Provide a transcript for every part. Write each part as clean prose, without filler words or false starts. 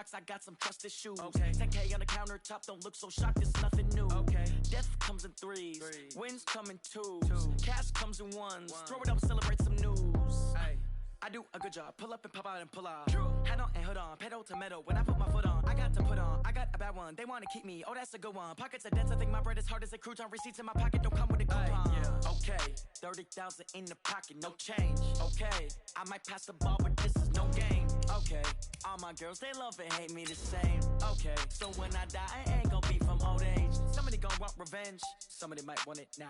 box, I got some trusted shoes. 10K on the countertop, don't look so shocked, it's nothing new. Death comes in threes, wins come in twos, cash comes in ones. Throw it up, celebrate some news. I do a good job, pull up and pop out and pull off. Hat on and hood on, pedal to metal. When I put my foot on, I got to put on. I got a bad one, they want to keep me. Oh, that's a good one. Pockets are dense, I think my bread is hard as a crouton. Receipts in my pocket don't come with a coupon. Okay, 30,000 in the pocket, no change. Okay, I might pass the ball, but this is no game. Okay, all my girls, they love and hate me the same. Okay, so when I die, I ain't gonna be from old age. Somebody gon' want revenge, somebody might want it now.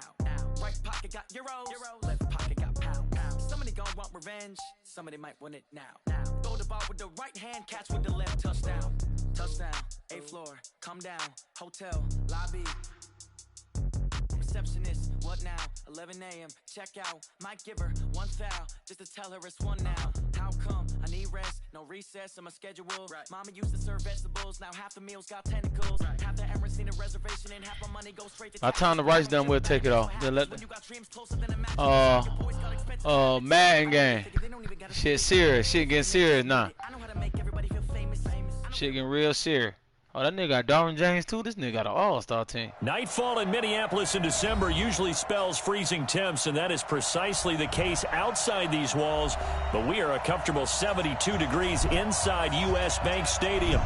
Right pocket got euros, left pocket got pounds. Somebody gon' want revenge, somebody might want it now. Throw the ball with the right hand, catch with the left, touchdown. Touchdown, 8th floor, come down, hotel, lobby. Receptionist, what now? 11 a.m. Check out. Might give her one foul just to tell her it's one now. How come? I need rest, no recess in my schedule. Mama used to serve vegetables, now half the meals got tentacles. Half the Emirates need a reservation and half my money goes straight to. By the time the rice done, we'll take it off. Then let Madden game. Shit serious. Shit getting serious now. Shit getting real serious. Oh, that nigga got Darwin James, too? This nigga got an all-star team. Nightfall in Minneapolis in December usually spells freezing temps, and that is precisely the case outside these walls. But we are a comfortable 72 degrees inside U.S. Bank Stadium.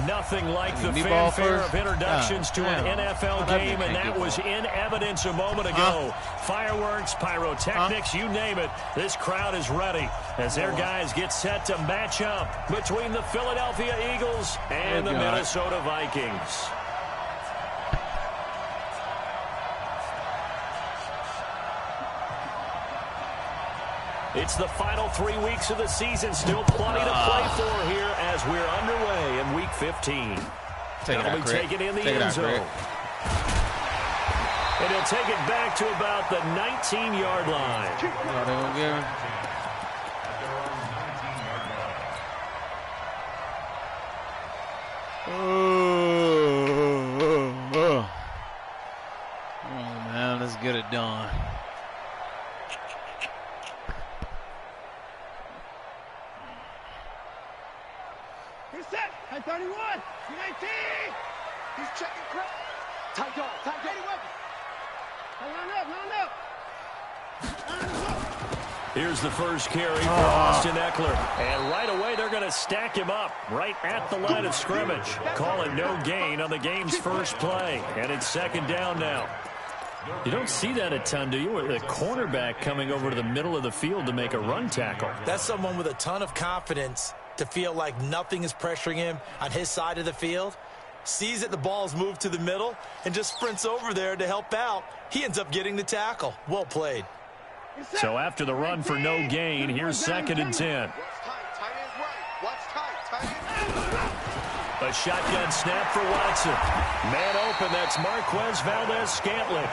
Nothing like the fanfare of introductions to an NFL game, and that was in evidence a moment ago. Fireworks, pyrotechnics, you name it. This crowd is ready as their guys get set to match up between the Philadelphia Eagles and the Minnesota Vikings. It's the final 3 weeks of the season. Still plenty to play for here as we're underway in Week 15. That'll be taken in the end zone. And he'll take it back to about the 19-yard line. Oh, man, let's get it done. He's set. 31. 19. He's checking crap. Tight dog. Tight dog. Line up. Here's the first carry for Austin Eckler. And right away, they're going to stack him up right at the line of scrimmage. Call it no gain on the game's first play. And it's second down now. You don't see that a ton, do you? With a cornerback coming over to the middle of the field to make a run tackle. That's someone with a ton of confidence to feel like nothing is pressuring him on his side of the field. Sees that the ball's moved to the middle and just sprints over there to help out. He ends up getting the tackle. Well played. So after the run for no gain, here's 2nd and 10. A shotgun snap for Watson. Man open, that's Marquez Valdes-Scantling.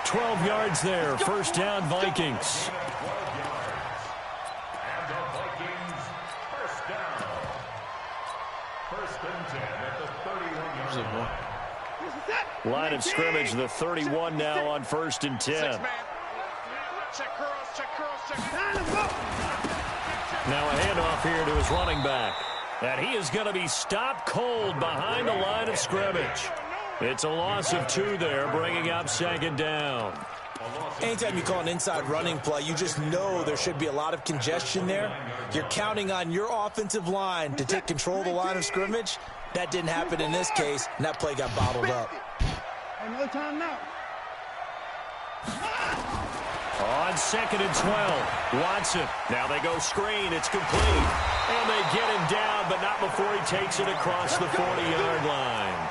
12 yards there, first down Vikings. Line of scrimmage, the 31 now on 1st and 10. Now a handoff here to his running back. And he is going to be stopped cold behind the line of scrimmage. It's a loss of 2 there, bringing up 2nd down. Anytime you call an inside running play, you just know there should be a lot of congestion there. You're counting on your offensive line to take control of the line of scrimmage. That didn't happen in this case, and that play got bottled up. No time now. On 2nd and 12, Watson. Now they go screen. It's complete. And they get him down, but not before he takes it across the 40-yard line.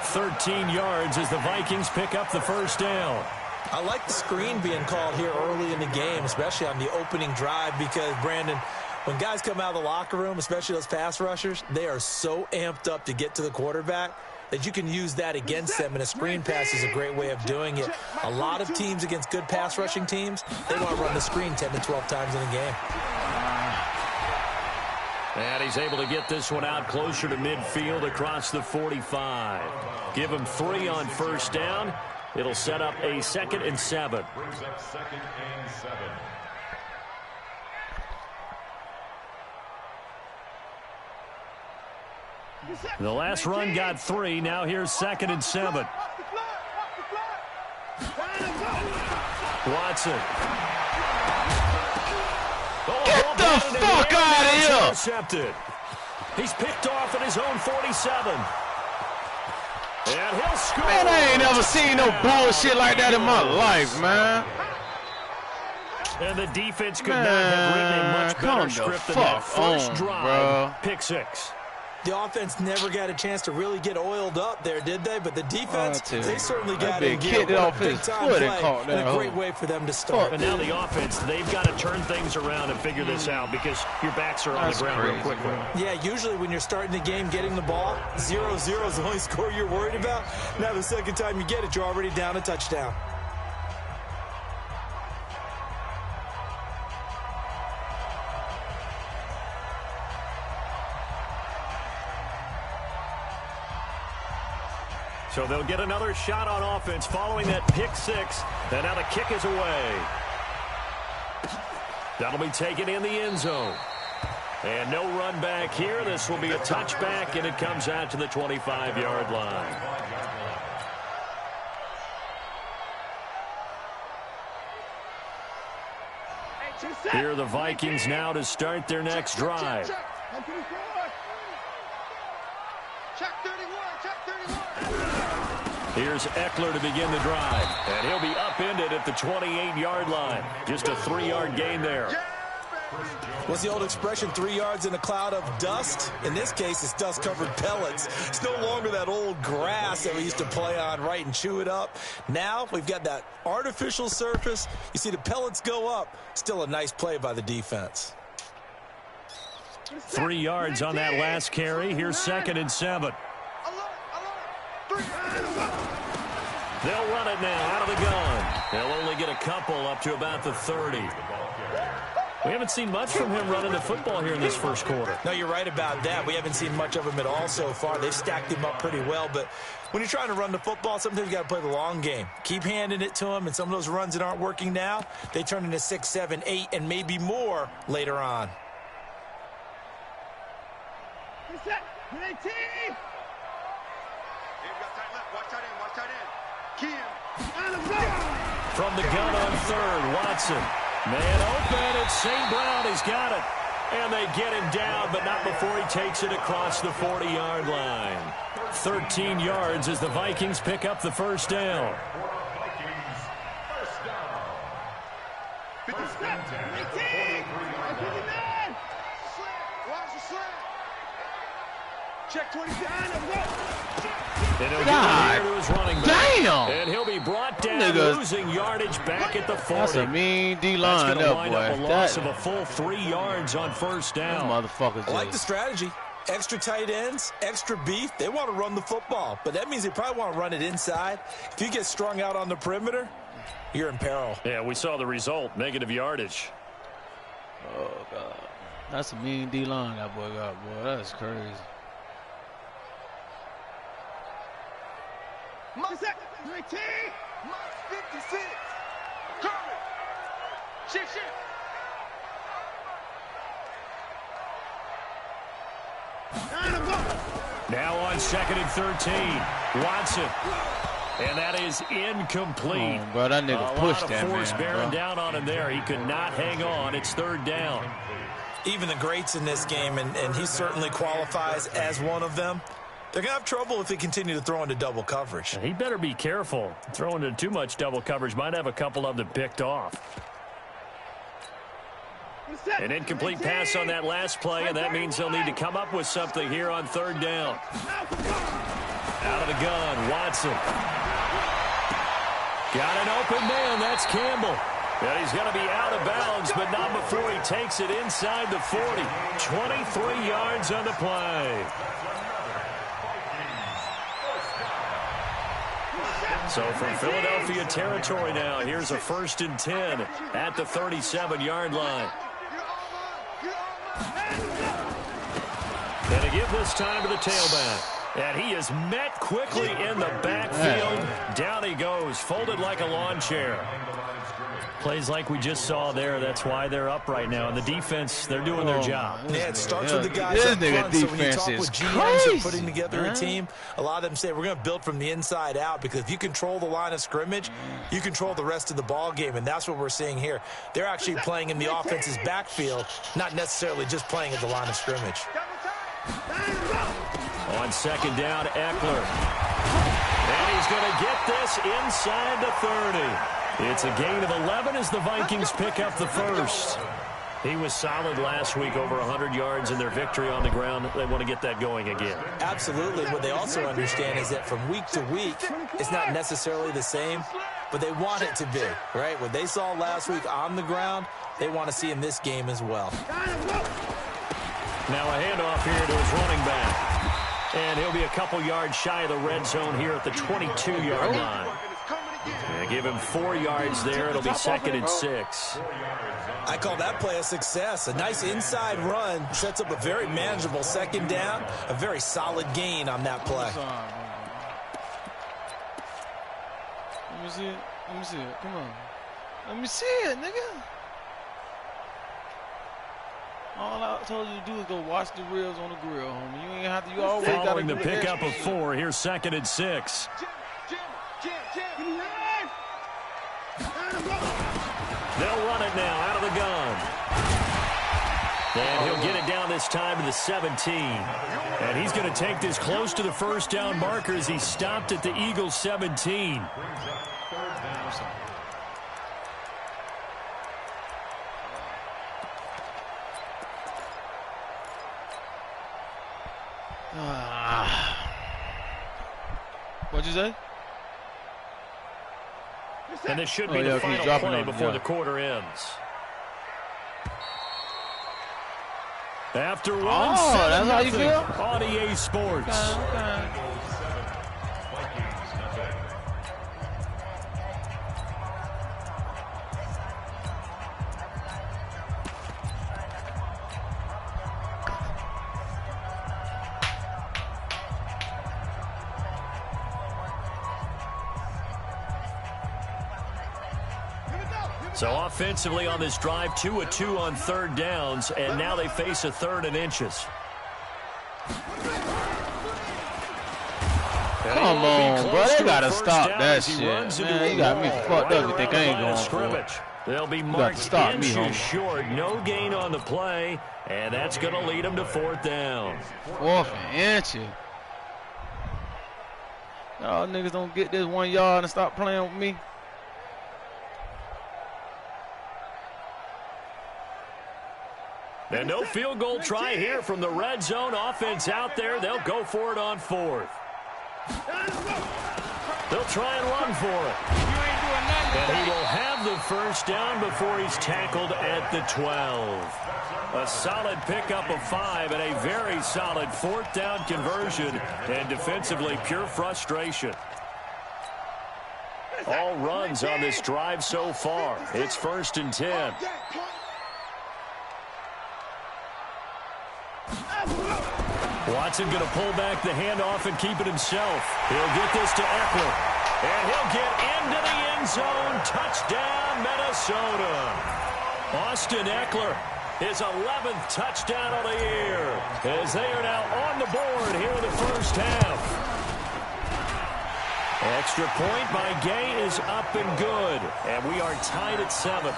13 yards as the Vikings pick up the first down. I like the screen being called here early in the game, especially on the opening drive, because, Brandon, when guys come out of the locker room, especially those pass rushers, they are so amped up to get to the quarterback that you can use that against them, and a screen pass is a great way of doing it. A lot of teams against good pass rushing teams, they want to run the screen 10 to 12 times in a game. And he's able to get this one out closer to midfield across the 45. Give him 3 on first down. It'll set up a 2nd and 7. Brings up 2nd and 7. The last run got 3. Now here's 2nd and 7. Watson. Get the fuck out of here! Intercepted. He's picked off at his own 47. And he'll score. Man, I ain't never seen no bullshit like that in my life, man. And the defense could not have written a much better script than that first drive. Bro. Pick 6. The offense never got a chance to really get oiled up there, did they? But the defense, they certainly got in gear. Kicked it off his foot and caught that. A great way for them to start. And now the offense, they've got to turn things around and figure this out because your backs are on the ground real quickly. Yeah, usually when you're starting the game, getting the ball, 0-0 is the only score you're worried about. Now the second time you get it, you're already down a touchdown. So they'll get another shot on offense following that pick 6. And now the kick is away. That'll be taken in the end zone. And no run back here. This will be a touchback, and it comes out to the 25-yard line. Here are the Vikings now to start their next drive. Check 31, check 31. Here's Eckler to begin the drive. And he'll be upended at the 28-yard line. Just a 3-yard gain there. What's the old expression, 3 yards in a cloud of dust? In this case, it's dust-covered pellets. It's no longer that old grass that we used to play on, right, and chew it up. Now we've got that artificial surface. You see the pellets go up. Still a nice play by the defense. 3 yards on that last carry. Here's 2nd and 7. They'll run it now out of the gun. They'll only get a couple up to about the 30. We haven't seen much from him running the football here in this first quarter. No, you're right about that. We haven't seen much of him at all so far. They've stacked him up pretty well, but when you're trying to run the football, sometimes you got to play the long game. Keep handing it to him, and some of those runs that aren't working now, they turn into 6, 7, 8, and maybe more later on. From the gun on 3rd, Watson. Man open, it's St. Brown. He's got it. And they get him down, but not before he takes it across the 40-yard line. 13 yards as the Vikings pick up the first down. Check 29. And he'll get to his running back. Damn! And he'll be brought down, losing yardage back at the 40. That's a mean D-line up, boy. A loss of a full 3 yards on first down. Motherfuckers. I like the strategy. Extra tight ends, extra beef. They want to run the football, but that means they probably want to run it inside. If you get strung out on the perimeter, you're in peril. Yeah, we saw the result, negative yardage. Oh, God. That's a mean D-line that boy got, boy. That's crazy. Mark 19. Mark 56. Curry. Shit. Now on 2nd and 13. Watson. And that is incomplete. Oh, bro, that nigga pushed that, man. A lot of force bearing down on him there. He could not hang on. It's 3rd down. Even the greats in this game, and he certainly qualifies as one of them, they're going to have trouble if they continue to throw into double coverage. He better be careful. Throwing into too much double coverage might have a couple of them picked off. An incomplete pass on that last play, and that means they'll need to come up with something here on 3rd down. Out of the gun, Watson. Got an open man, that's Campbell. And he's going to be out of bounds, but not before he takes it inside the 40. 23 yards on the play. So from Philadelphia territory now, here's a 1st and 10 at the 37-yard line. And a give this time to the tailback. And he is met quickly in the backfield. Down he goes, folded like a lawn chair. Plays like we just saw there. That's why they're up right now. And the defense, they're doing their job. Yeah, it starts with the guys up front. So when you talk with GMs and putting together a team, a lot of them say we're going to build from the inside out, because if you control the line of scrimmage, you control the rest of the ball game, and that's what we're seeing here. They're actually playing in the offense's backfield, not necessarily just playing at the line of scrimmage. On second down, Eckler. And he's going to get this inside the 30. It's a gain of 11 as the Vikings pick up the first. He was solid last week, over 100 yards in their victory on the ground. They want to get that going again. Absolutely. What they also understand is that from week to week, it's not necessarily the same, but they want it to be, right? What they saw last week on the ground, they want to see in this game as well. Now a handoff here to his running back. And he'll be a couple yards shy of the red zone here at the 22-yard line. Yeah, give him 4 yards there. It'll be 2nd and 6. I call that play a success. A nice inside run sets up a very manageable second down. A very solid gain on that play. Let me see it. Let me see it. Come on. Let me see it, nigga. All I told you to do is go watch the ribs on the grill, homie. You ain't have to. You always got to. Following the pickup of 4, here's 2nd and 6. They'll run it now out of the gun. And he'll get it down this time to the 17. And he's going to take this close to the first down marker as he stopped at the Eagles' 17. What'd you say? And this should be the final play before the quarter ends. After 1-7, that's how you feel? on EA Sports. Okay. So offensively on this drive, 2 of 2 on third downs, and now they face a 3rd and inches. Come on, bro. They got to stop that shit. Man, you got me fucked up if they ain't going for it. They'll be marked inches short. No gain on the play, and that's going to lead them to 4th down. 4th and inches. Y'all niggas don't get this 1 yard and stop playing with me. And no field goal try here from the red zone. Offense out there. They'll go for it on 4th. They'll try and run for it. And he will have the first down before he's tackled at the 12. A solid pickup of 5 and a very solid 4th down conversion. And defensively, pure frustration. All runs on this drive so far. It's 1st and 10. Watson going to pull back the handoff and keep it himself. He'll get this to Eckler. And he'll get into the end zone. Touchdown, Minnesota. Austin Eckler, his 11th touchdown of the year, as they are now on the board here in the first half. Extra point by Gay is up and good. And we are tied at 7.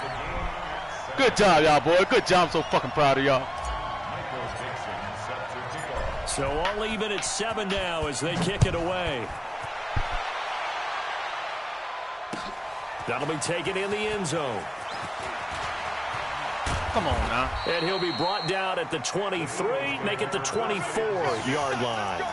Good job, y'all, boy. Good job. I'm so fucking proud of y'all. So all even at 7 now as they kick it away. That'll be taken in the end zone. Come on now. And he'll be brought down at the 23, make it the 24-yard line.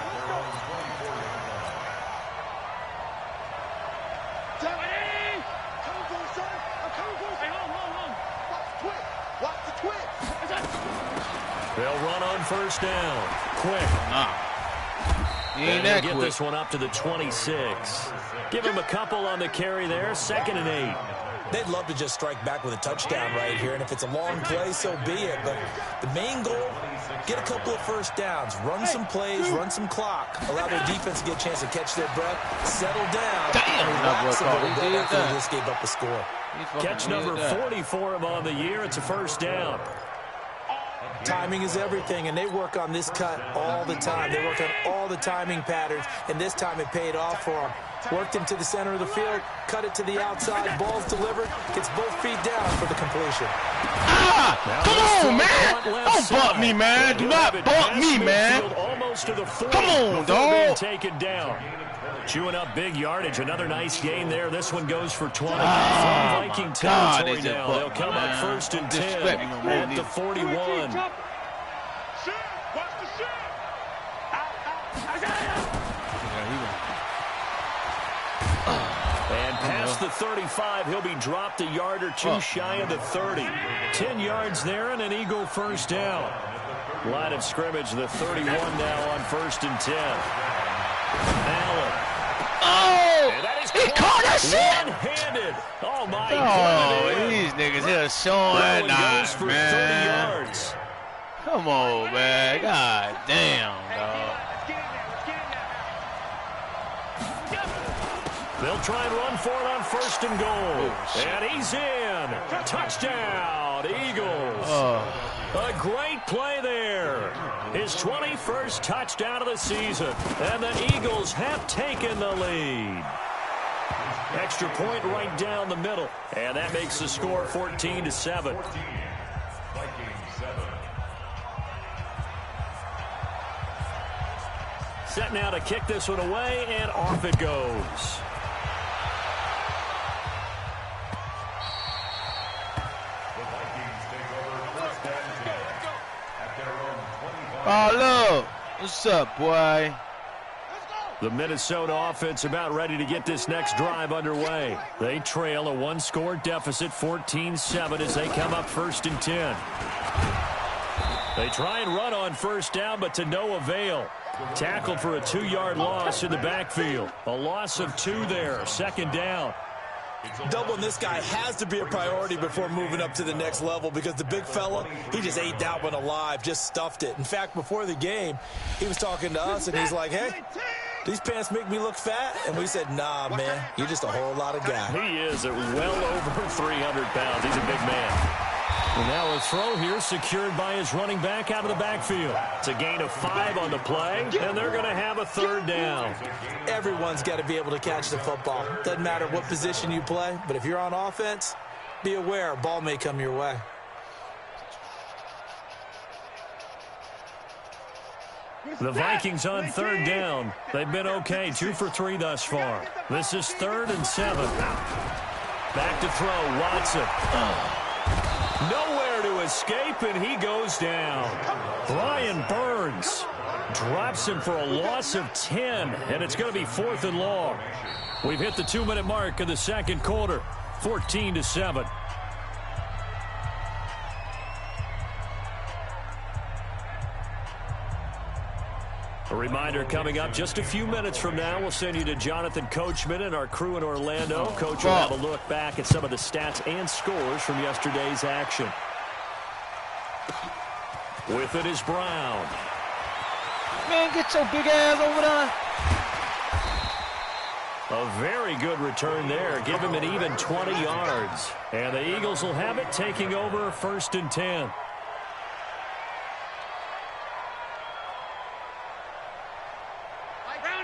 They'll run on first down. Quick. He ain't that get quick. This one up to the 26. Give him a couple on the carry there. 2nd and 8. They'd love to just strike back with a touchdown right here, and if it's a long play, so be it. But the main goal, get a couple of first downs, run some plays, run some clock, allow their defense to get a chance to catch their breath, settle down, and relax a little bit after they just gave up the score. Catch number 40 for him on the year. It's a first down. Timing is everything, and they work on this cut all the time. They work on all the timing patterns, and this time it paid off for them. Worked him to the center of the field, cut it to the outside, ball's delivered, gets both feet down for the completion. Come on, man! Don't bump me, man! Do not bump me, man! Almost to the 40 Come on, being dog! taken down. Chewing up big yardage. Another nice gain there. This one goes for 20. From Viking territory now. They'll come up first and 10 at the 41. And past the 35, he'll be dropped a yard or two shy of the 30. 10 yards there and an Eagle first down. Line of scrimmage, the 31 now on first and 10. Allen. Oh! He caught that shit! One-handed. Oh, my God. These niggas here showing goes for 30 man. yards. Come on, man. God damn, dog. They'll try and run for it on first and goal. And he's in. Touchdown, Eagles. A great play there. His 21st touchdown of the season. And the Eagles have taken the lead. Extra point right down the middle. And that makes the score 14-7. Set now to kick this one away, and off it goes. Oh, look. What's up, boy? The Minnesota offense about ready to get this next drive underway. They trail a one-score deficit, 14-7, as they come up first and 10. They try and run on first down, but to no avail. Tackled for a 2-yard loss in the backfield. A loss of 2 there, second down. Doubling this guy has to be a priority before moving up to the next level because the big fella, he just ate that one alive, just stuffed it. In fact, before the game, he was talking to us, and he's like, hey, these pants make me look fat? And we said, nah, man, you're just a whole lot of guy. He is at well over 300 pounds. He's a big man. And now a throw here secured by his running back out of the backfield. It's a gain of 5 on the play, and they're going to have a third down. Everyone's got to be able to catch the football. Doesn't matter what position you play, but if you're on offense, be aware a ball may come your way. The Vikings on third down. They've been okay, 2 for 3 thus far. This is 3rd and 7. Back to throw, Watson. Nowhere to escape, and he goes down. Brian Burns drops him for a loss of 10, and it's going to be 4th and long. We've hit the 2-minute mark in the second quarter, 14-7. A reminder coming up just a few minutes from now, we'll send you to Jonathan Coachman and our crew in Orlando. Coach will have a look back at some of the stats and scores from yesterday's action. With it is Brown. Man, get your big ass over there. A very good return there. Give him an even 20 yards. And the Eagles will have it, taking over 1st and 10.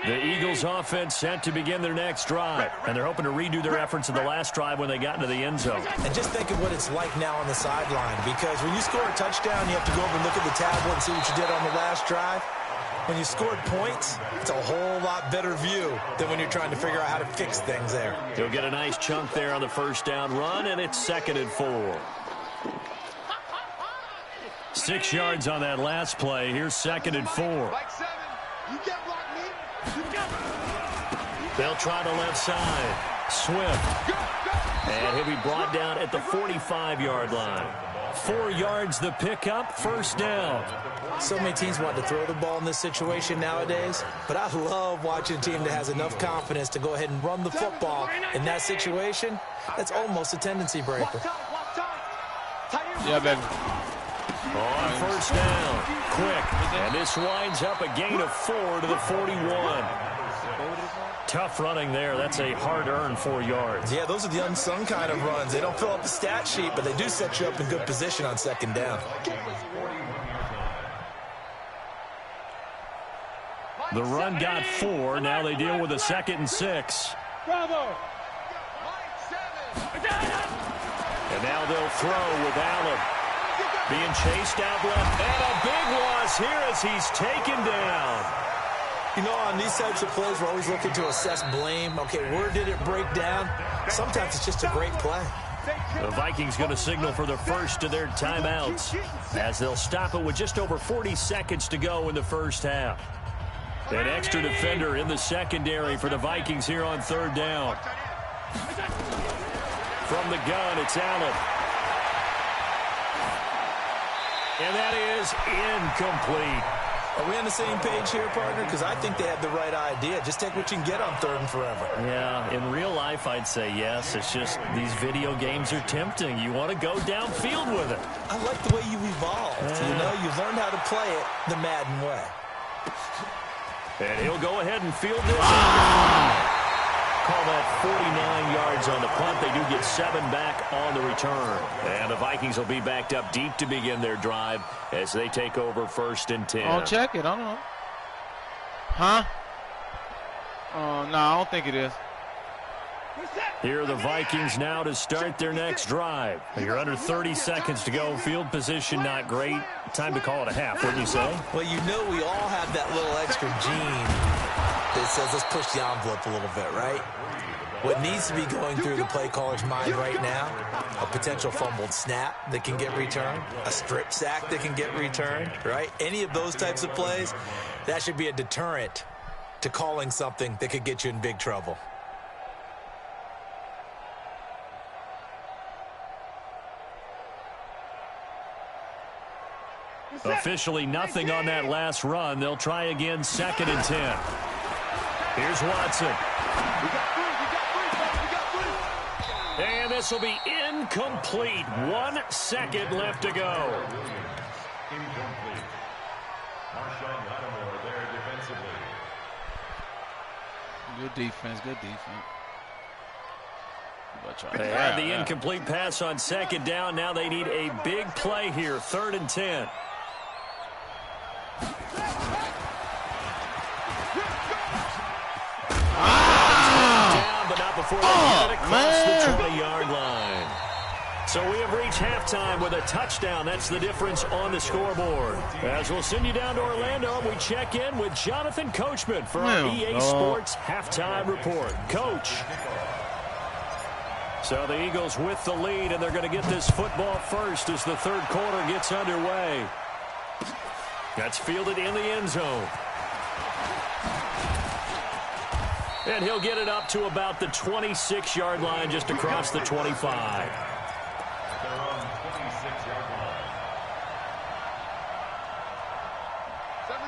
The Eagles offense set to begin their next drive, and they're hoping to redo their efforts in the last drive when they got into the end zone. And just think of what it's like now on the sideline, because when you score a touchdown, you have to go over and look at the tablet and see what you did on the last drive. When you scored points, it's a whole lot better view than when you're trying to figure out how to fix things there. He'll get a nice chunk there on the first down run, and it's 2nd and 4. 6 yards on that last play. Here's 2nd and 4. They'll try the left side. Swift. And he'll be brought down at the 45-yard line. 4 yards the pickup, first down. So many teams want to throw the ball in this situation nowadays, but I love watching a team that has enough confidence to go ahead and run the football in that situation. That's almost a tendency breaker. Yeah, baby. On first down, quick. And this winds up a gain of 4 to the 41. Tough running there. That's a hard-earned 4 yards. Yeah, those are the unsung kind of runs. They don't fill up the stat sheet, but they do set you up in good position on second down. The run got 4. Now they deal with a 2nd and 6. Bravo. And now they'll throw with Allen. Being chased out left. And a big loss here as he's taken down. You know, on these types of plays, we're always looking to assess blame. Okay, where did it break down? Sometimes it's just a great play. The Vikings going to signal for the first of their timeouts as they'll stop it with just over 40 seconds to go in the first half. An extra defender in the secondary for the Vikings here on third down. From the gun, it's Allen. And that is incomplete. Are we on the same page here, partner? Because I think they had the right idea. Just take what you can get on third and forever. Yeah, in real life, I'd say yes. It's just these video games are tempting. You want to go downfield with it. I like the way you evolved. You know, you've learned how to play it the Madden way. And he'll go ahead and field this. Call that 49 yards on the punt. They do get 7 back on the return. And the Vikings will be backed up deep to begin their drive as they take over first and 10. I'll check it. I don't know. Huh? No, I don't think it is. Here are the Vikings now to start their next drive. You're under 30 seconds to go. Field position not great. Time to call it a half, wouldn't you say? Well, you know we all have that little extra gene that says let's push the envelope a little bit, right? What needs to be going through the play caller's mind right now, a potential fumbled snap that can get returned, a strip sack that can get returned, right? Any of those types of plays, that should be a deterrent to calling something that could get you in big trouble. Officially nothing on that last run. They'll try again, 2nd and 10. Here's Watson. And this will be incomplete. 1 second left to go. Incomplete. Marshawn Lattimore there defensively. Good defense, good defense. They had the incomplete pass on 2nd down. Now they need a big play here, 3rd and 10. Down, but not before they get it across the 20-yard line. So we have reached halftime with a touchdown. That's the difference on the scoreboard. As we'll send you down to Orlando, we check in with Jonathan Coachman for our EA Sports Halftime Report. Coach. So the Eagles with the lead, and they're going to get this football first as the third quarter gets underway. That's fielded in the end zone. And he'll get it up to about the 26-yard line, just across the 25.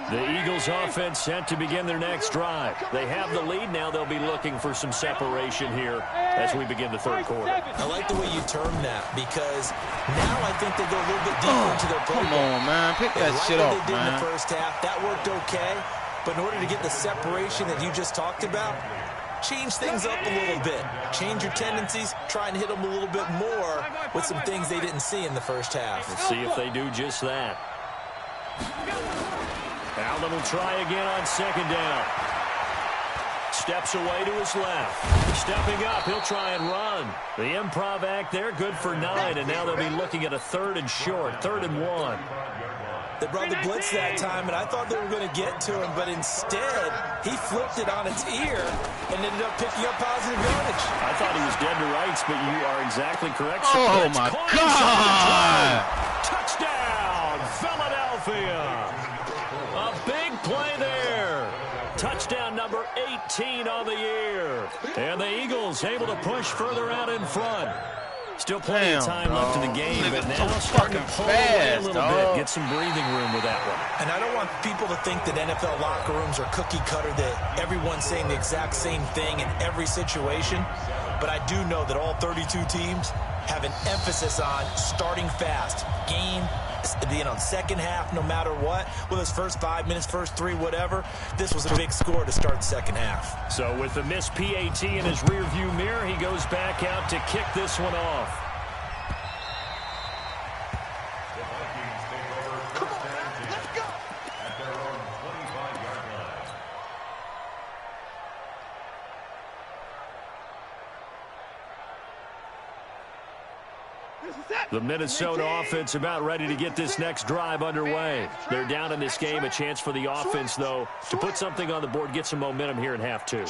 The Eagles offense set to begin their next drive. They have the lead. Now they'll be looking for some separation here as we begin the third quarter. I like the way you term that because now I think they go a little bit deeper into their play. Come on, man. Pick that shit up, man. They did in the first half. That worked okay. But in order to get the separation that you just talked about, change things up a little bit. Change your tendencies. Try and hit them a little bit more with some things they didn't see in the first half. Let's see if they do just that. Allen will try again on 2nd down. Steps away to his left. Stepping up, he'll try and run. The improv act there, good for 9, and now they'll be looking at a 3rd and short, 3rd and 1. They brought the blitz that time, and I thought they were going to get to him, but instead, he flipped it on its ear and ended up picking up positive yardage. I thought he was dead to rights, but you are exactly correct. Oh, my God! Touchdown, Philadelphia! A big play there. Touchdown number 18 on the year. And the Eagles able to push further out in front. Still plenty of time left in the game, but now so starting to pull away a little bit, get some breathing room with that one. And I don't want people to think that NFL locker rooms are cookie cutter, that everyone's saying the exact same thing in every situation. But I do know that all 32 teams have an emphasis on starting fast. Game, second half, no matter what. Whether it's first 5 minutes, first 3, whatever. This was a big score to start the second half. So with the missed PAT in his rearview mirror, he goes back out to kick this one off. The Vikings take over first and 10 at their own 25-yard line. The Minnesota offense about ready to get this next drive underway. They're down in this game. A chance for the offense, though, to put something on the board, get some momentum here in half 2.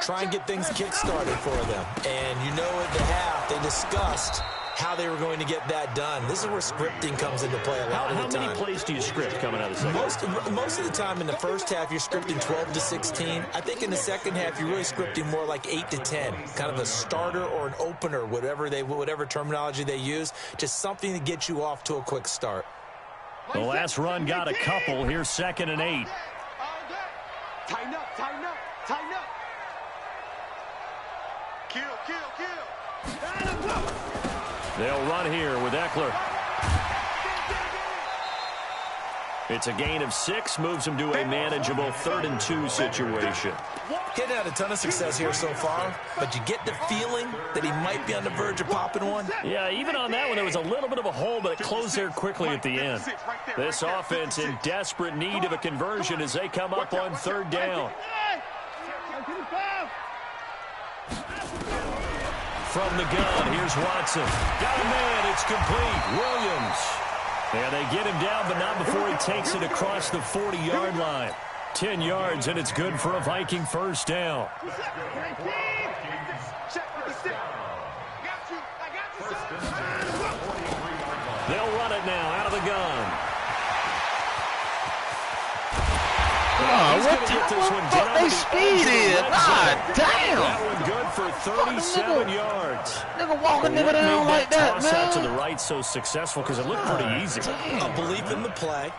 Try and get things kick-started for them. And you know at the half, they discussed how they were going to get that done. This is where scripting comes into play a lot of the time. How many plays do you script coming out of the second? Most of the time in the first half, you're scripting 12 to 16. I think in the second half, you're really scripting more like 8 to 10, kind of a starter or an opener, whatever terminology they use, just something to get you off to a quick start. The last run got a couple. Here's 2nd and 8. Tighten up, tighten up, tighten up. Kill, kill, kill. Line up, go. They'll run here with Eckler. It's a gain of 6, moves him to a manageable 3rd and 2 situation. He hadn't had a ton of success here so far, but you get the feeling that he might be on the verge of popping one. Yeah, even on that one, there was a little bit of a hole, but it closed there quickly at the end. This offense in desperate need of a conversion as they come up on 3rd down. From the gun, here's Watson. Got a man, it's complete. Williams. And they get him down, but not before he takes it across the 40-yard line. 10 yards, and it's good for a Viking first down. They'll run it now out of the gun. What they speed is? God damn! That one good for 37 yards. Nigga walking nigga down like that, toss out to man. the right so successful because it looked pretty easy. A belief in the play.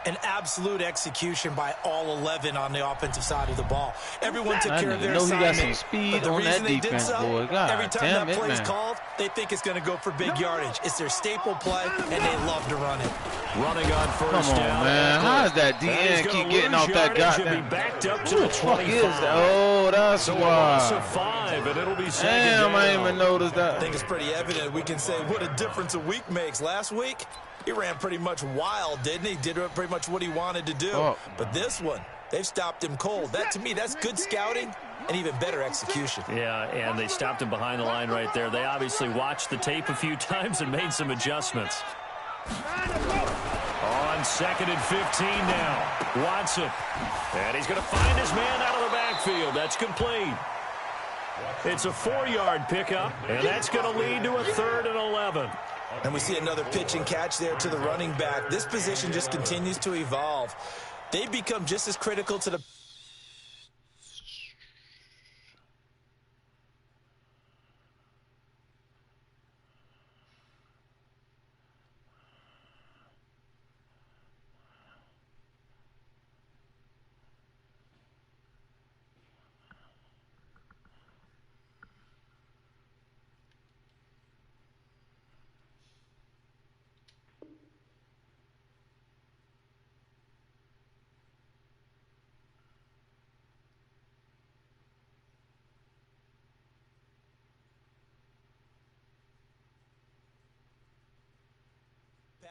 An absolute execution by all 11 on the offensive side of the ball. Everyone took care of their assignment. He got some speed on that defense, boy. God every time damn that it, play's man. called, they think it's going to go for big yardage. It's their staple play, and they love to run it. Running on first Come on, down. man. How does that DN keep getting off that goddamn? Be backed up to Who the the fuck 25. is that? Oh, that's So a loss of why. 5, and it'll be second Damn, down. I didn't even notice I that. think it's pretty evident. We can say what a difference a week makes. Last week, he ran pretty much wild, didn't he? Did pretty much what he wanted to do. Oh. But this one, they've stopped him cold. That, to me, that's good scouting and even better execution. Yeah, and they stopped him behind the line right there. They obviously watched the tape a few times and made some adjustments. On 2nd and 15 now. Watson. And he's going to find his man out of the backfield. That's complete. It's a 4-yard pickup, and that's going to lead to a 3rd and 11. And we see another pitch and catch there to the running back. This position just continues to evolve. They become just as critical to the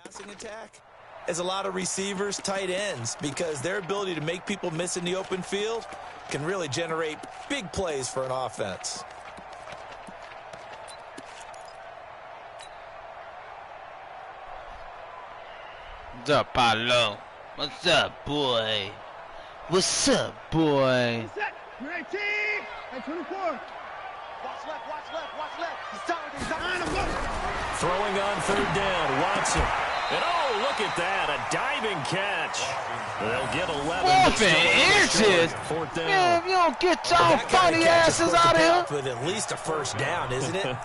passing attack is a lot of receivers, tight ends, because their ability to make people miss in the open field can really generate big plays for an offense. What's up, Paulo? What's up, boy? What's up, boy? You're 18. And 24. Watch left, watch left, watch left. He's tired. He's tired. Throwing on 3rd down, Watson. And oh, look at that, a diving catch. They'll get 11. 4 inches? 4th down. Man, if you don't get y'all That kind funny of catch is asses supposed to out of pay here. off with at least a first down, isn't it?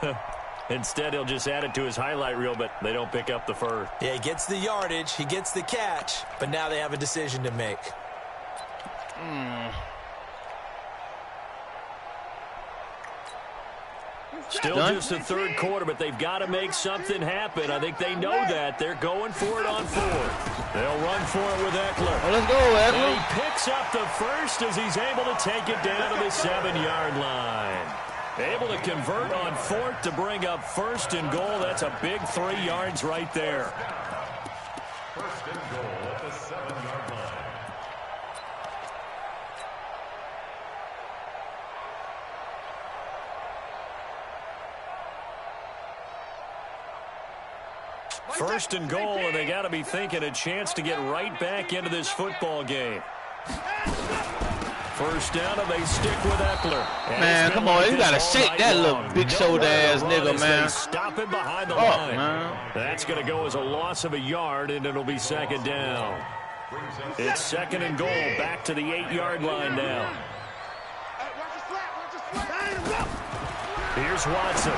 Instead, he'll just add it to his highlight reel, but they don't pick up the first. Yeah, he gets the yardage, he gets the catch, but now they have a decision to make. Still just the third quarter, but they've got to make something happen. I think they know that. They're going for it on fourth. They'll run for it with Eckler. Oh, let's go, Eckler. And he picks up the first as he's able to take it down to the 7-yard line. Able to convert on fourth to bring up first and goal. That's a big 3 yards right there. First and goal at the 7-yard line. First and goal, and they got to be thinking a chance to get right back into this football game. First down, and they stick with Eckler. Man, come on, you got to shake that little big-shoulder ass nigga, man. Stop him behind the line. Man. That's going to go as a loss of a yard, and it'll be second down. It's second and goal, back to the 8-yard line now. Here's Watson.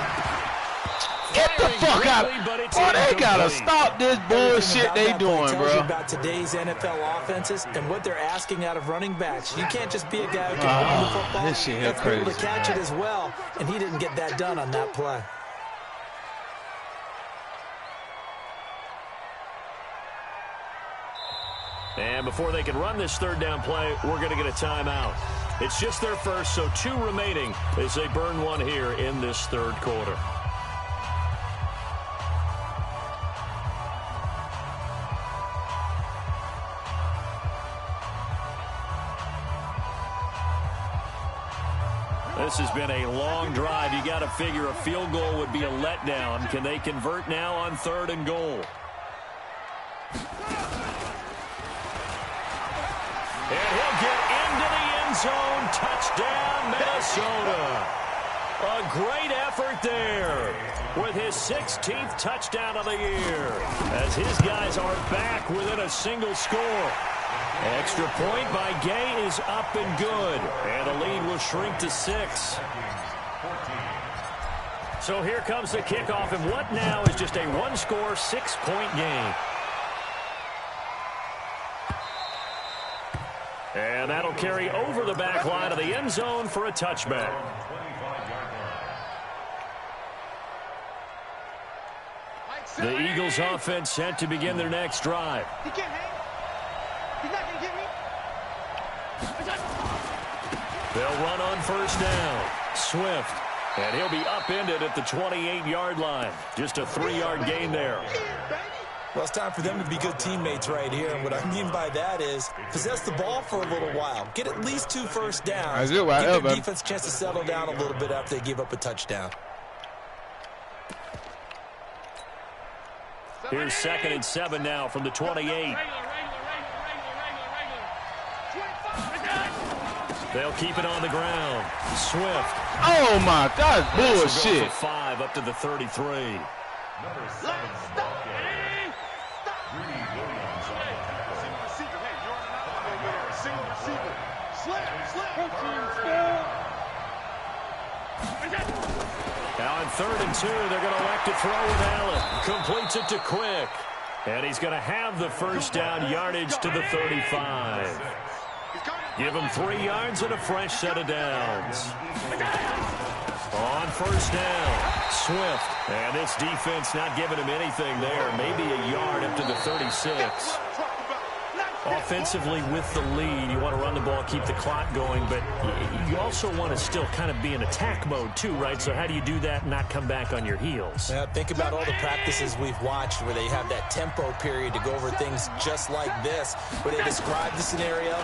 Get the fuck out. Boy, they got to stop this bullshit they doing, bro. About today's NFL offenses and what they're asking out of running backs. You can't just be a guy who can run the football. This shit you have to be able crazy, to catch man. it as well, and he didn't get that done on that play. And before they can run this third down play, we're going to get a timeout. It's just their first, so 2 remaining as they burn one here in this third quarter. This has been a long drive. You got to figure a field goal would be a letdown. Can they convert now on third and goal? And he'll get into the end zone. Touchdown, Minnesota. A great effort there with his 16th touchdown of the year as his guys are back within a single score. Extra point by Gay is up and good. And the lead will shrink to 6. So here comes the kickoff, and what now is just a one-score, 6-point game. And that'll carry over the back line of the end zone for a touchback. The Eagles offense set to begin their next drive. He can't hang. He's not going to get me. They'll run on first down. Swift. And he'll be upended at the 28-yard line. Just a 3-yard gain there. Well, it's time for them to be good teammates right here. And what I mean by that is possess the ball for a little while. Get at least 2 first downs. Give their defense a chance to settle down a little bit after they give up a touchdown. Here's 2nd and 7 now from the 28. They'll keep it on the ground. Swift. Oh, my God, bullshit. 5 up to the 33. Number 7, Now on 3rd and 2, they're going to elect to throw with Allen. Completes it to Quick. And he's going to have the first down yardage to the 35. Give him 3 yards and a fresh set of downs. On first down, Swift. And this defense not giving him anything there. Maybe a yard up to the 36. Offensively with the lead, you want to run the ball, keep the clock going, but you also want to still kind of be in attack mode too, right? So how do you do that and not come back on your heels? Yeah, think about all the practices we've watched where they have that tempo period to go over things just like this, where they describe the scenario,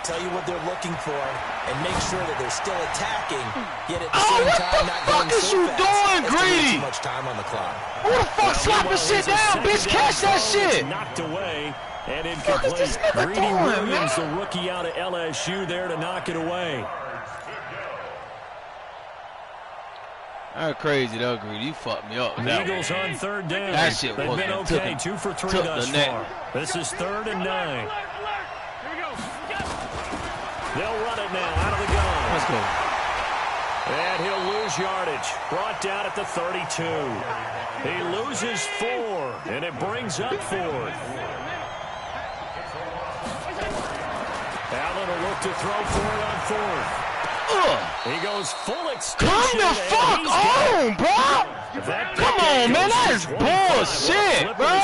tell you what they're looking for, and make sure that they're still attacking, yet at the same time not going so fast. Doing, Greedy? Too much time on the clock. Who the fuck slapping shit down, bitch? Catch that shit. Knocked away. And incomplete. Greedy Williams, the rookie out of LSU, there to knock it away. That's crazy, though, Greedy. You fucked me up. The Eagles on 3rd down. That shit They've been okay. 2 for 3 thus far. This is 3rd and 9. They'll run it now out of the gun. Let's go. And he'll lose yardage. Brought down at the 32. He loses 4, and it brings up 4th. Allen will look to throw for it on 4th. He goes full extension. Come the fuck on, bro! Come on, man, that is bullshit, bro.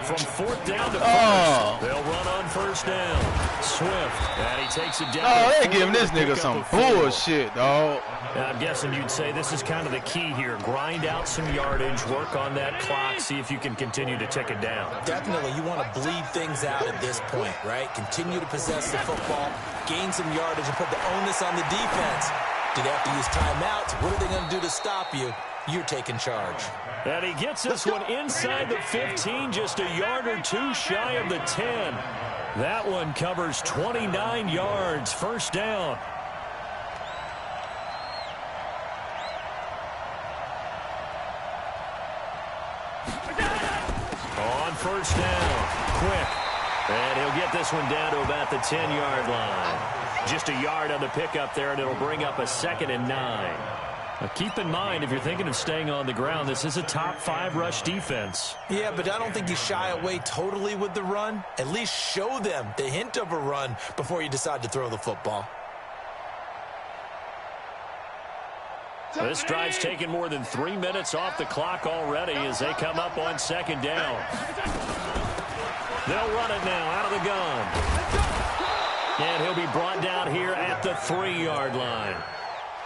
From 4th down to 1st. They'll run on 1st down. Swift, and he takes it down. Oh, they giving this nigga some bullshit, dog. I'm guessing you'd say this is kind of the key here. Grind out some yardage, work on that clock, see if you can continue to tick it down. Definitely, you want to bleed things out at this point, right? Continue to possess the football, gain some yardage, and put the onus on the defense. Do they have to use timeouts? What are they going to do to stop you? You're taking charge. And he gets this one inside the 15, just a yard or 2 shy of the 10. That one covers 29 yards, 1st down. On 1st down, quick. And he'll get this one down to about the 10-yard line. Just a yard on the pickup there, and it'll bring up a 2nd and 9. Now keep in mind, if you're thinking of staying on the ground, this is a top 5 rush defense. Yeah, but I don't think you shy away totally with the run. At least show them the hint of a run before you decide to throw the football. This drive's taken more than 3 minutes off the clock already as they come up on 2nd down. They'll run it now out of the gun. And he'll be brought down here at the 3-yard line.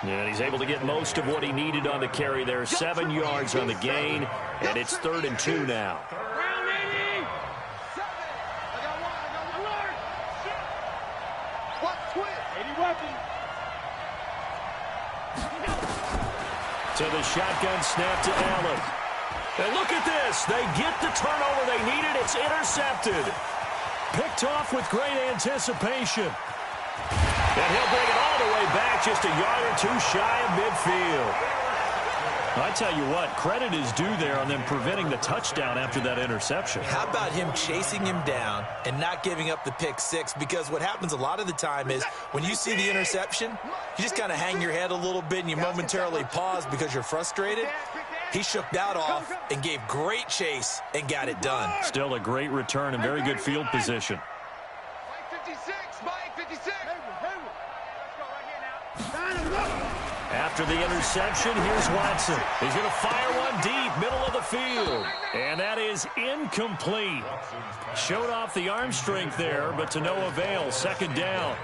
And he's able to get most of what he needed on the carry there. 7 yards on the gain, and it's 3rd and 2 now. To the shotgun snap to Allen. And look at this. They get the turnover they needed. It's intercepted. Picked off with great anticipation. And he'll bring it all the way back, just a yard or 2 shy of midfield. I tell you what, credit is due there on them preventing the touchdown after that interception. How about him chasing him down and not giving up the pick 6? Because what happens a lot of the time is when you see the interception, you just kind of hang your head a little bit and you momentarily pause because you're frustrated. He shook that off and gave great chase and got it done. Still a great return and very good field position. After the interception, here's Watson. He's going to fire one deep, middle of the field. And that is incomplete. Showed off the arm strength there, but to no avail. 2nd down.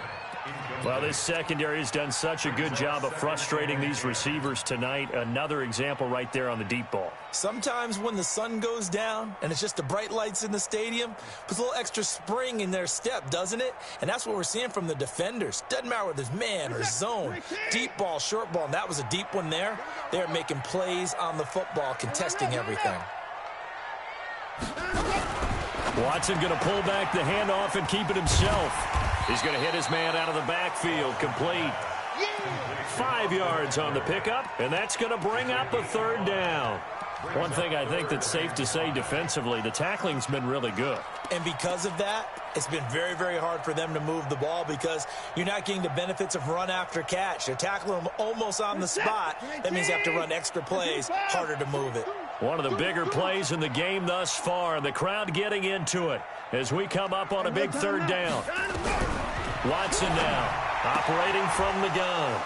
Well, this secondary has done such a good job of frustrating these receivers tonight. Another example right there on the deep ball. Sometimes when the sun goes down and it's just the bright lights in the stadium, puts a little extra spring in their step, doesn't it? And that's what we're seeing from the defenders. Doesn't matter whether it's man or zone, deep ball, short ball, and that was a deep one there. They're making plays on the football, contesting everything. Watson going to pull back the handoff and keep it himself. He's going to hit his man out of the backfield, complete. 5 yards on the pickup, and that's going to bring up a 3rd down. One thing I think that's safe to say defensively, the tackling's been really good. And because of that, it's been very, very hard for them to move the ball because you're not getting the benefits of run after catch. They're tackling them almost on the spot. That means you have to run extra plays, harder to move it. One of the bigger plays in the game thus far, and the crowd getting into it as we come up on a big 3rd down. Watson now, operating from the gun.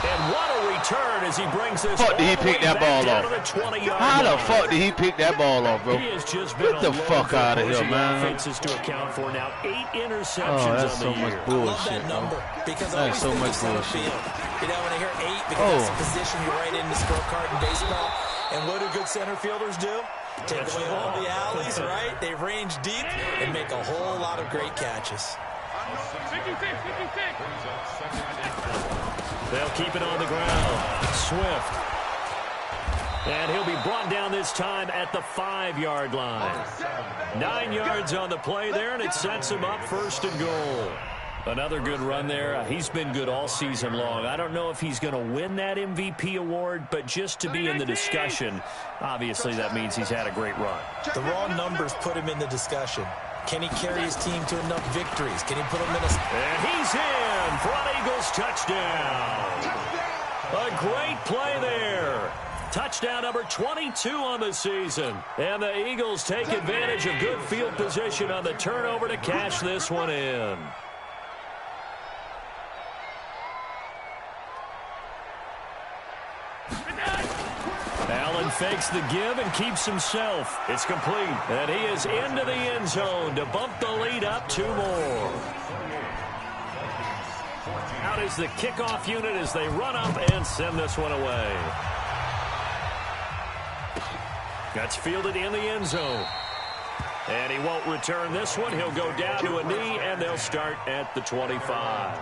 And what a return as he brings this Fuck, did he pick that ball off? How the fuck did he pick that ball off, bro? He has just been Get the fuck out of here, man. Offenses to account for now 8 interceptions Oh, that's on so the much year. I love bullshit, that bro. number because I That's always so think much of center bullshit. field. You know, when I hear 8, because that's the position you write in the scorecard in baseball. And what do good center fielders do? Take away all the alleys, right? They range deep and make a whole lot of great catches. They'll keep it on the ground. Swift. And he'll be brought down this time at the 5-yard line. 9 yards on the play there, and it sets him up 1st and goal. Another good run there. He's been good all season long. I don't know if he's going to win that MVP award, but just to be in the discussion, obviously that means he's had a great run. The raw numbers put him in the discussion. Can he carry his team to enough victories? Can he put them in a... And he's in for an Eagles touchdown. A great play there. Touchdown number 22 on the season. And the Eagles take advantage of good field position on the turnover to cash this one in. Allen fakes the give and keeps himself. It's complete. And he is into the end zone to bump the lead up 2 more. Out is the kickoff unit as they run up and send this one away. That's fielded in the end zone. And he won't return this one. He'll go down to a knee, and they'll start at the 25.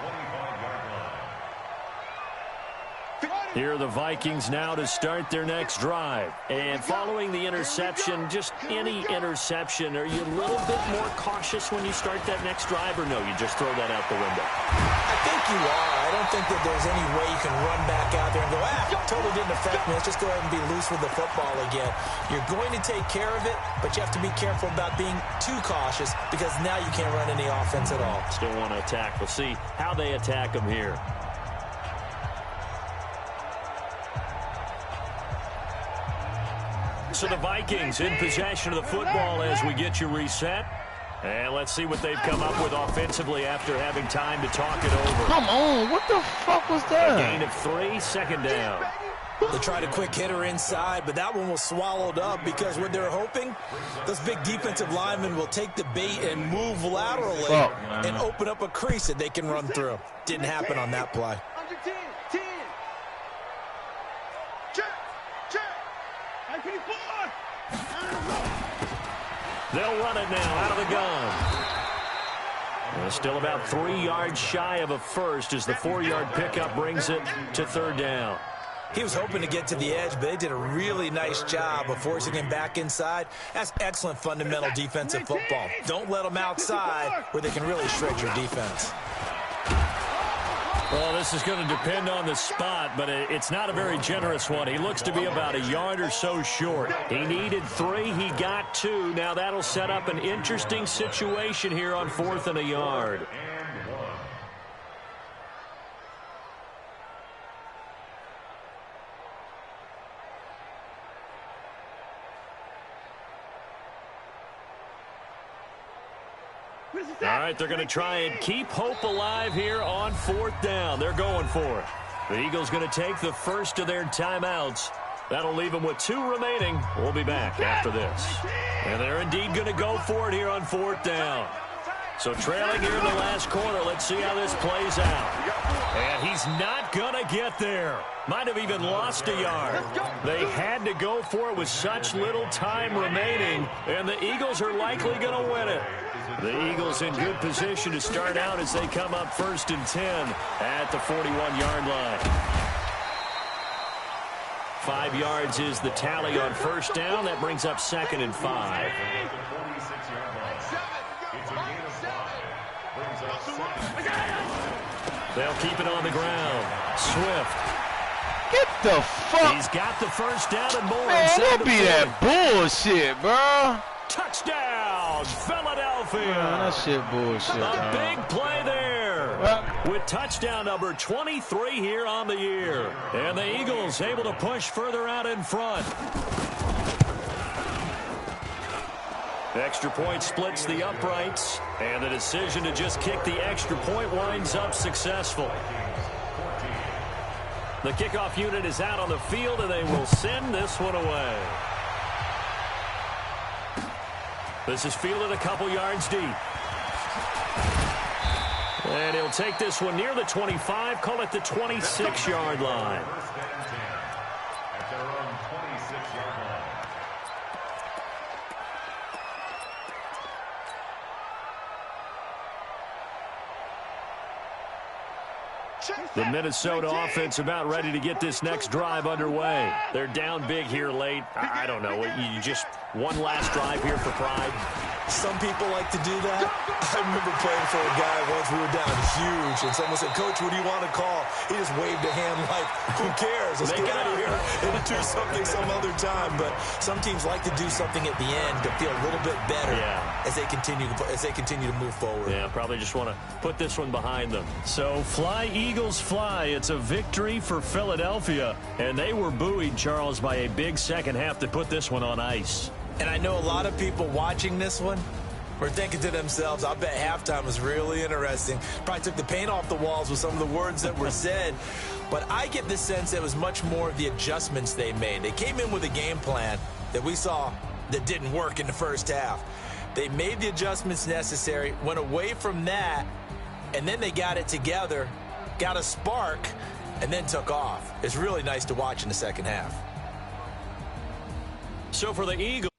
Here are the Vikings now to start their next drive. And following the interception, just any interception, are you a little bit more cautious when you start that next drive, or no, you just throw that out the window? I think you are. I don't think that there's any way you can run back out there and go, totally didn't affect me. Let's just go ahead and be loose with the football again. You're going to take care of it, but you have to be careful about being too cautious because now you can't run any offense at all. Still want to attack. We'll see how they attack them here. So the Vikings in possession of the football as we get you reset. And let's see what they've come up with offensively after having time to talk it over. Come on, what the fuck was that? A gain of 3, second down. They tried a quick hitter inside, but that one was swallowed up because what they're hoping, those big defensive linemen will take the bait and move laterally and open up a crease that they can run through. Didn't happen on that play. Under 10, 10. Check, check. 924. They'll run it now out of the gun. Well, still about 3 yards shy of a first as the 4-yard pickup brings it to third down. He was hoping to get to the edge, but they did a really nice job of forcing him back inside. That's excellent fundamental defensive football. Don't let them outside where they can really shred your defense. Well, this is going to depend on the spot, but it's not a very generous one. He looks to be about a yard or so short. He needed 3. He got 2. Now that'll set up an interesting situation here on 4th and a yard. All right, they're going to try and keep hope alive here on 4th down. They're going for it. The Eagles going to take the first of their timeouts. That'll leave them with 2 remaining. We'll be back after this. And they're indeed going to go for it here on 4th down. So trailing here in the last quarter, let's see how this plays out. And he's not going to get there. Might have even lost a yard. They had to go for it with such little time remaining, and the Eagles are likely going to win it. The Eagles in good position to start out as they come up 1st and 10 at the 41-yard line. 5 yards is the tally on 1st down. That brings up 2nd and 5. They'll keep it on the ground. Swift. Get the fuck. He's got the first down and more. Man, don't be that bullshit, bro. Touchdown, Philadelphia. Man, that shit bullshit, A big play there. With touchdown number 23 here on the year. And the Eagles able to push further out in front. Extra point splits the uprights, and the decision to just kick the extra point winds up successful. The kickoff unit is out on the field, and they will send this one away. This is fielded a couple yards deep. And he'll take this one near the 25, call it the 26-yard line. At their own 26-yard line. The Minnesota offense about ready to get this next drive underway. They're down big here late. I don't know. You just one last drive here for pride. Some people like to do that. I remember playing for a guy once. We were down huge, and someone said, "Coach, what do you want to call?" He just waved a hand like, "Who cares? Let's get out of here and do something some other time." But some teams like to do something at the end to feel a little bit better as they continue to move forward. Yeah, probably just want to put this one behind them. So fly, Eagles, fly. It's a victory for Philadelphia, and they were buoyed, Charles, by a big second half to put this one on ice. And I know a lot of people watching this one were thinking to themselves, I bet halftime was really interesting. Probably took the paint off the walls with some of the words that were said. But I get the sense it was much more of the adjustments they made. They came in with a game plan that we saw that didn't work in the first half. They made the adjustments necessary, went away from that, and then they got it together, got a spark, and then took off. It's really nice to watch in the second half. So for the Eagles.